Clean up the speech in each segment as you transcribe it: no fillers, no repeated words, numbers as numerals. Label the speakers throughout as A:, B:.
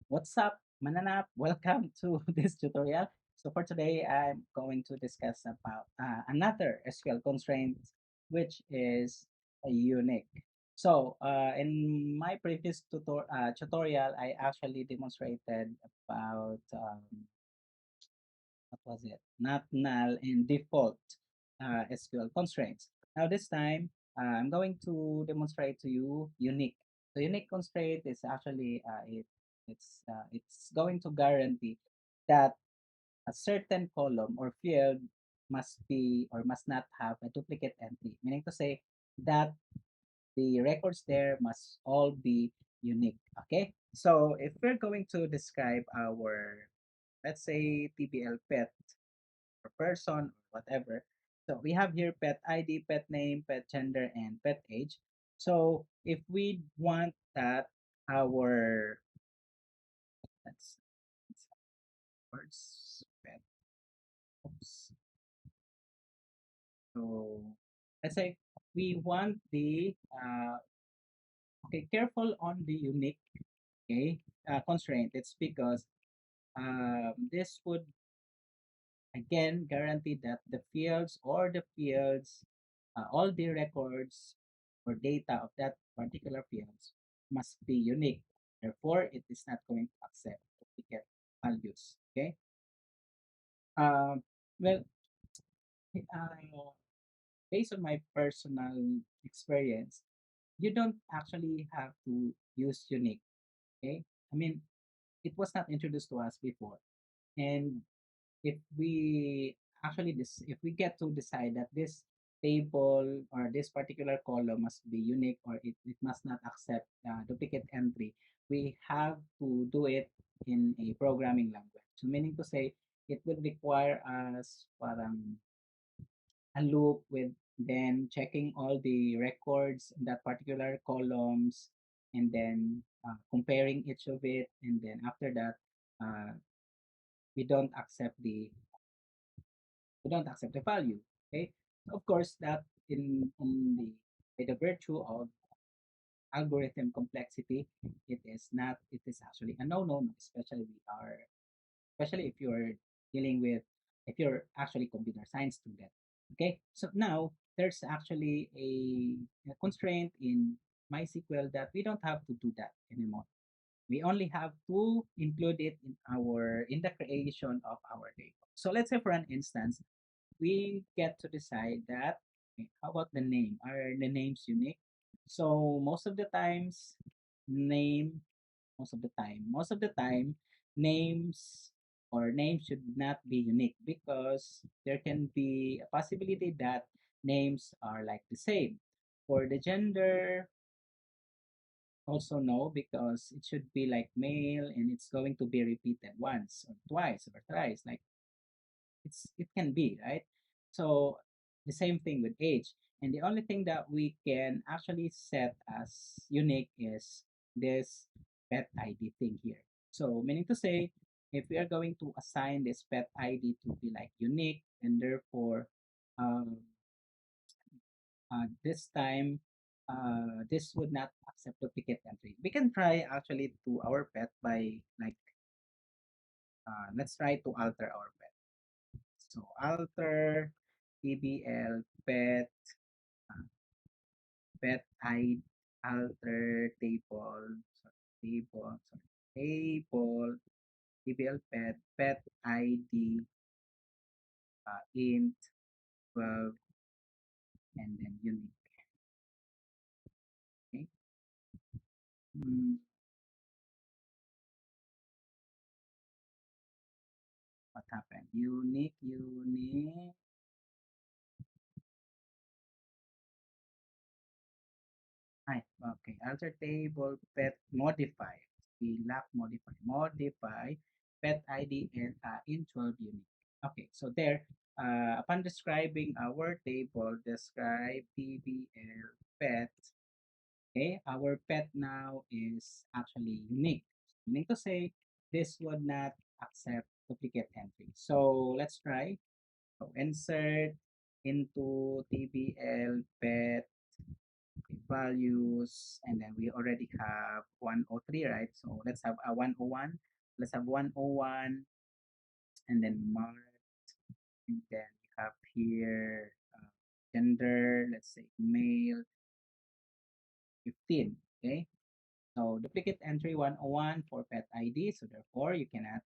A: What's up, Mananap? Welcome to this tutorial. So for today, I'm going to discuss about another SQL constraint, which is a unique. So in my previous tutorial, I actually demonstrated about what was it? Not null and default SQL constraints. Now this time, I'm going to demonstrate to you unique. The unique constraint is actually it's going to guarantee that a certain column or field must be or must not have a duplicate entry, meaning to say that the records there must all be unique. Okay, so if we're going to describe our, let's say, TBL pet or person or whatever. So we have here pet ID, pet name, pet gender, and pet age. So if we want that our let's words pet, oops. So let's say we want the okay, careful on the unique, okay, constraint. It's because this would again guarantee that the fields, all the records or data of that particular fields must be unique. Therefore, it is not going to accept duplicate values. Okay. Um, well, based on my personal experience, you don't actually have to use unique. Okay. I mean, it was not introduced to us before, and if we if we get to decide that this table or this particular column must be unique or it must not accept duplicate entry, we have to do it in a programming language. So meaning to say, it would require us parang a loop with then checking all the records in that particular columns and then comparing each of it, and then after that uh, we don't accept the we don't accept the value. Okay, so of course that in the by the virtue of algorithm complexity, it is actually a no, especially if you're dealing with if you're actually computer science student. Okay, so now there's actually a constraint in MySQL that we don't have to do that anymore. We only have to include it in the creation of our table. So let's say for an instance, we get to decide that, okay, how about the name? Are the names unique? So name most of the time names or names should not be unique because there can be a possibility that names are like the same. For the gender, also no, because it should be like male and it's going to be repeated once or twice or thrice. Like it can be, right? So the same thing with age. And the only thing that we can actually set as unique is this pet ID thing here. So meaning to say, if we are going to assign this pet ID to be like unique, and therefore um, this time this would not accept duplicate entry. We can try actually to our pet by like let's try to alter our pet. So alter TBL pet pet I alter table TBL pet ID int 12 and then unique. Okay. Hmm, what happened? Unique. Ay, okay. Alter table pet modify. We lack modify pet ID and in 12 unique. Okay, so there, upon describing our table, describe TBL pet. Okay, our pet now is actually unique. Meaning to say, this would not accept duplicate entry. So let's try. So insert into TBL pet values, and then we already have 103, right? So let's have a 101. Let's have 101, and then mark, and then we have here gender, let's say male, 15. Okay, so duplicate entry 101 for pet ID. So therefore, you cannot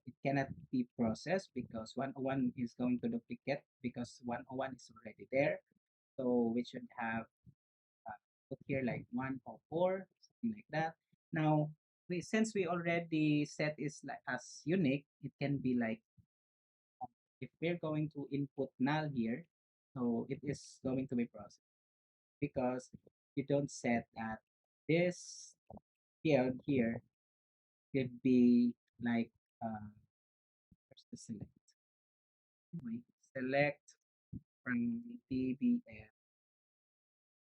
A: it cannot be processed because 101 is going to duplicate because 101 is already there. So we should have put here like 104, something like that. Now, since we already set is like as unique, it can be like if we're going to input null here, so it is going to be processed because you don't set that this field here could be like where's the select? Anyway, select from TBL.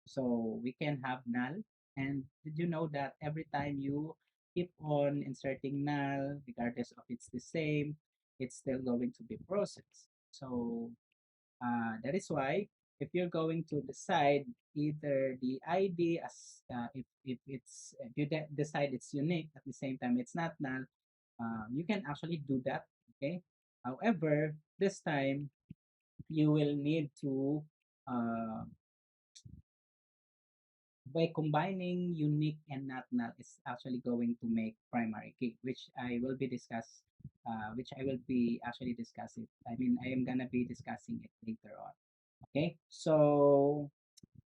A: So we can have null. And did you know that every time you keep on inserting null, regardless of it's the same, it's still going to be processed. So that is why if you're going to decide either the ID as if you decide it's unique at the same time it's not null, you can actually do that. Okay. However, this time you will need to uh, by combining unique and not null is actually going to make primary key, which I will be actually discussing. I mean, I am gonna be discussing it later on. Okay, so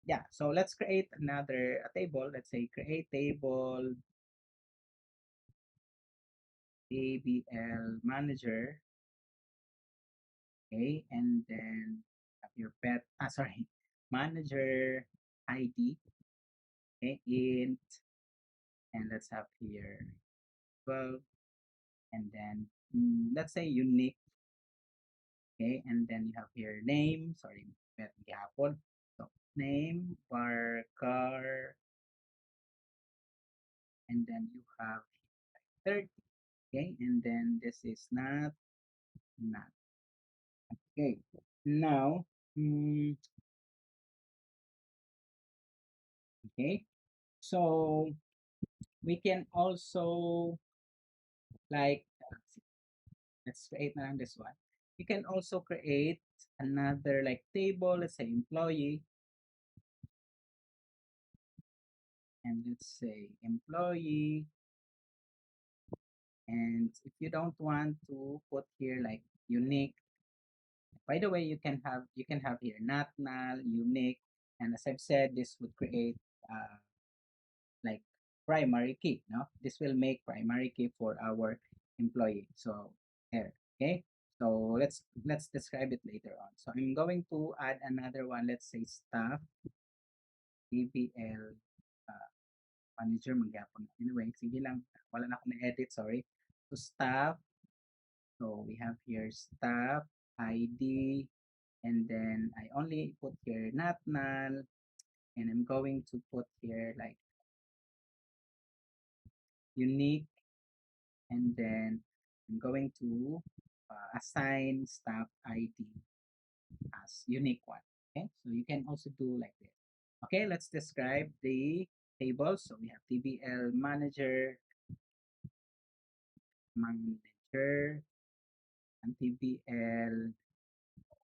A: yeah, so let's create another a table. Let's say create table ABL manager. Okay, and then have your pet. Sorry, manager ID. Okay, int, and let's have here 12, and then let's say unique. Okay, and then you have here name. Sorry, pet gihapon. So name var car, and then you have 30. Okay, and then this is not okay. Now, mm, okay, so we can also like let's create na lang this one. You can also create another like table, let's say employee, and let's say employee. And if you don't want to put here like unique, by the way, you can have here not null, unique, and as I've said, this would create like primary key. No, this will make primary key for our employee. So here, okay. So let's describe it later on. So I'm going to add another one. Let's say staff DBL manager magyapon. Anyway, sige lang. Wala na akong na-edit, sorry. So staff. So we have here staff ID, and then I only put here not null, and I'm going to put here like unique, and then I'm going to assign staff ID as unique one. Okay, so you can also do like this. Okay, let's describe the table. So we have TBL manager, and TBL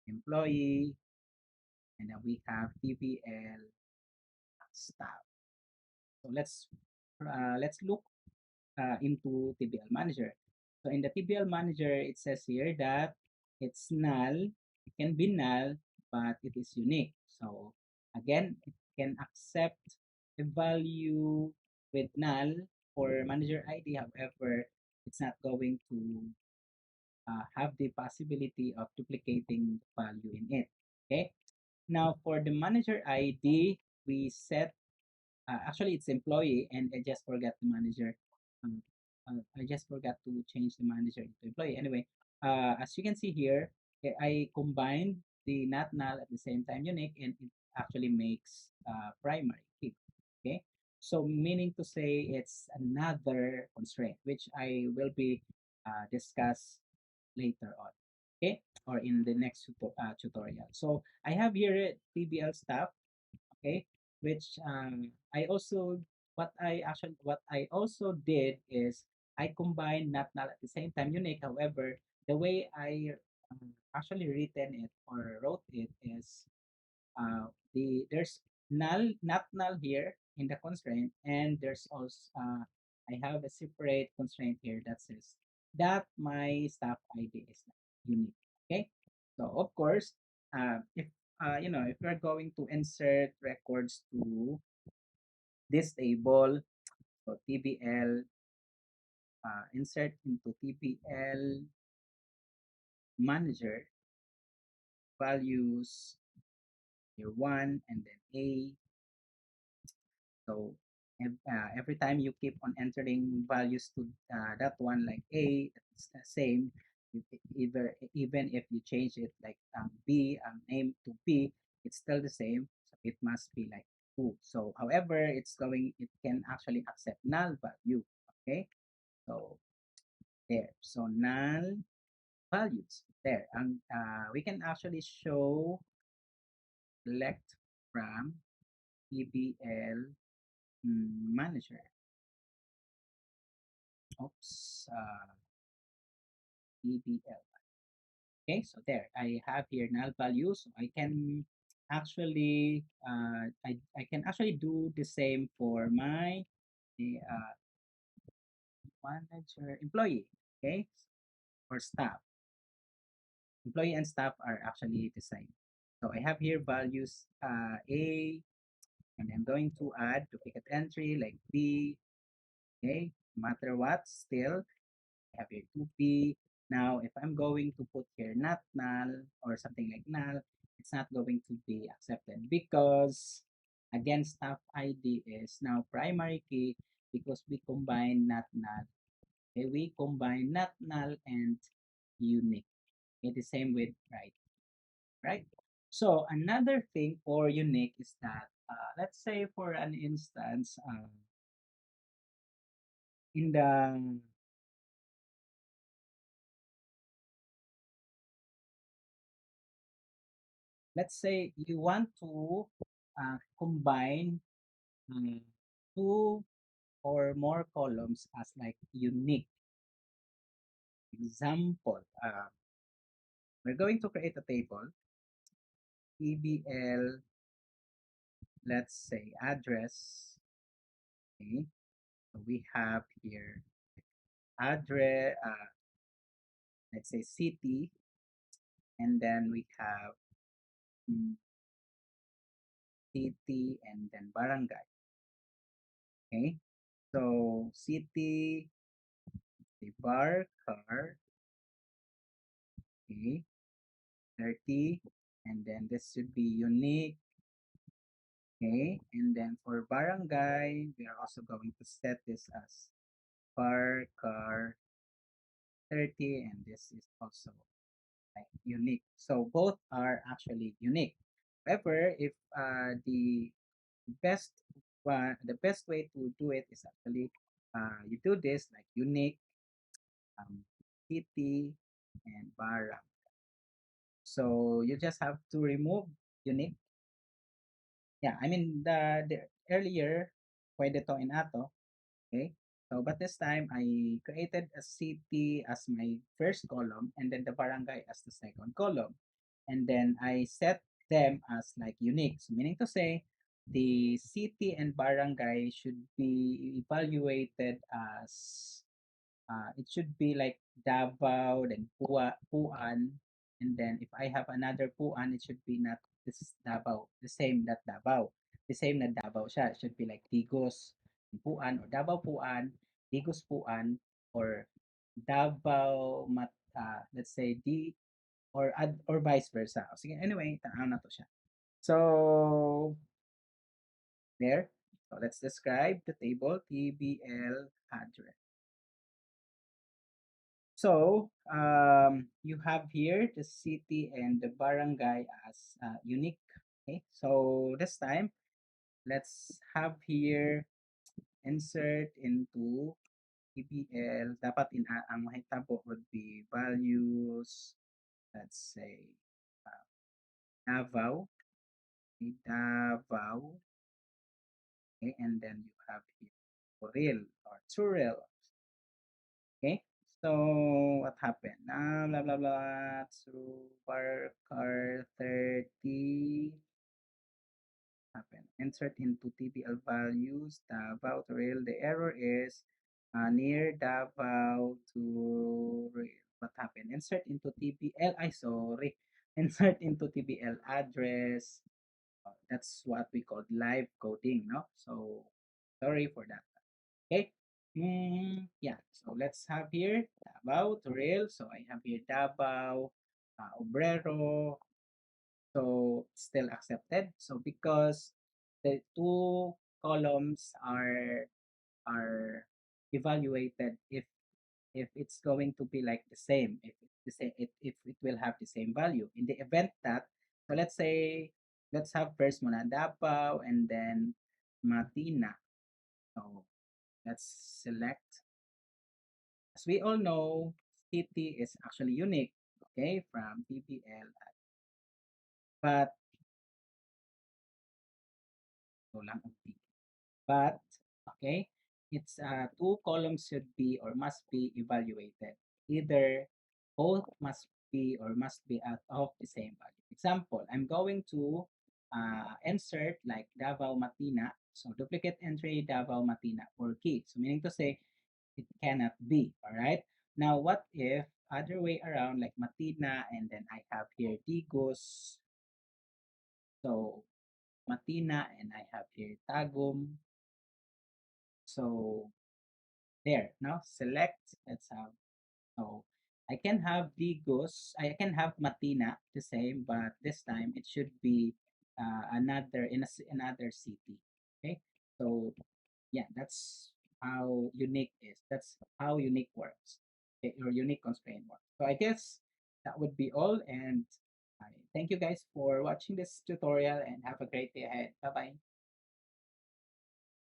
A: employee, and then we have TBL staff. So let's look into TBL Manager. So in the TBL Manager, it says here that it's null. It can be null, but it is unique. So again, it can accept a value with null for manager ID. However, it's not going to have the possibility of duplicating value in it. Okay. Now for the manager ID, we set actually it's employee, and I just forgot the manager. Um, I just forgot to change the manager into employee. Anyway, as you can see here, I combined the not null at the same time unique, and it actually makes primary key. Okay, so meaning to say it's another constraint which I will be discuss later on. okay, or in the next tutorial. So I have here TBL staff, okay, which I also what I also did is I combined not null at the same time unique. However, the way I actually written it or wrote it is there's null not null here in the constraint, and there's also I have a separate constraint here that says that my staff ID is unique. Okay, so of course, if if we're going to insert records to this table, so TBL insert into TBL manager values here one and then A. So every time you keep on entering values to that one, like A, it's the same. Even if you change it like B name to B, it's still the same. So it must be like two. So however, it can actually accept null value. Okay, so there. So null values there, and we can actually show select from PBL manager. Oops, PBL. Okay, so there I have here null values. So I can actually I can actually do the same for my manager employee. Okay, or staff. Employee and staff are actually the same. So I have here values A, and I'm going to add duplicate entry like B. Okay, no matter what, still I have here 2P. Now, if I'm going to put here not null or something like null, it's not going to be accepted because again, staff ID is now primary key because we combine not null. Okay, we combine not null and unique. Okay, the same with right? So another thing for unique is that let's say for an instance in the let's say you want to combine um, two or more columns as like unique example. We're going to create a table, PBL, let's say address. Okay, so we have here address, let's say city, and then we have mm, city and then barangay. Okay, so city, the bar car, okay, 30, and then this should be unique. Okay, and then for barangay, we are also going to set this as bar car 30, and this is also like unique. So both are actually unique. However, if best the best way to do it is actually you do this like unique, city, and barang. So you just have to remove unique. Yeah, I mean the earlier pwede to in ato. Okay. So but this time I created a city as my first column and then the barangay as the second column. And then I set them as like unique. So meaning to say the city and barangay should be evaluated as it should be like Davao, then Puan, and then if I have another Puan, it should be not this is Davao, the same that Davao. The same na Davao siya. It should be like Digos Puan or Davao Puan, Digos Puan, or Davao let's say or vice versa. Sige, anyway, tanaw na to siya. So there. So let's describe the table TBL address. So you have here the city and the barangay as unique. Okay, so this time let's have here insert into EBL. Dapat ang mahitabo would be values let's say Davao, okay, Davao, okay, and then you have here Turil or Turil, okay. So what happened? Blah blah blah. So car 30 happen. Insert into TBL values Davao to rail. The error is near Davao to rail. What happened? Insert into TBL. I sorry. Insert into TBL address. That's what we call live coding, no? So sorry for that. Okay. Yeah. So let's have here Davao to rail. So I have here Davao, Obrero, so still accepted. So because the two columns are evaluated if it's going to be like the same, if it's the same, if it will have the same value. In the event that, so let's say, let's have first muna Davao and then Matina. So let's select. As we all know, city is actually unique, okay, from TBL. But, so lang ang T. But, okay, it's two columns should be or must be evaluated. Either both must be or must be out of the same value. Example, I'm going to insert like Davao Matina. So duplicate entry Davao Matina for key. So meaning to say it cannot be. All right. Now what if other way around like Matina and then I have here Digos. So Matina and I have here Tagum. So there, now select, let's have, so I can have Digos, I can have Matina the same, but this time it should be another, another city. Okay, so yeah, that's how unique is. That's how unique works. Okay, or unique constraint works. So I guess that would be all, and I thank you guys for watching this tutorial and have a great day ahead. Bye bye.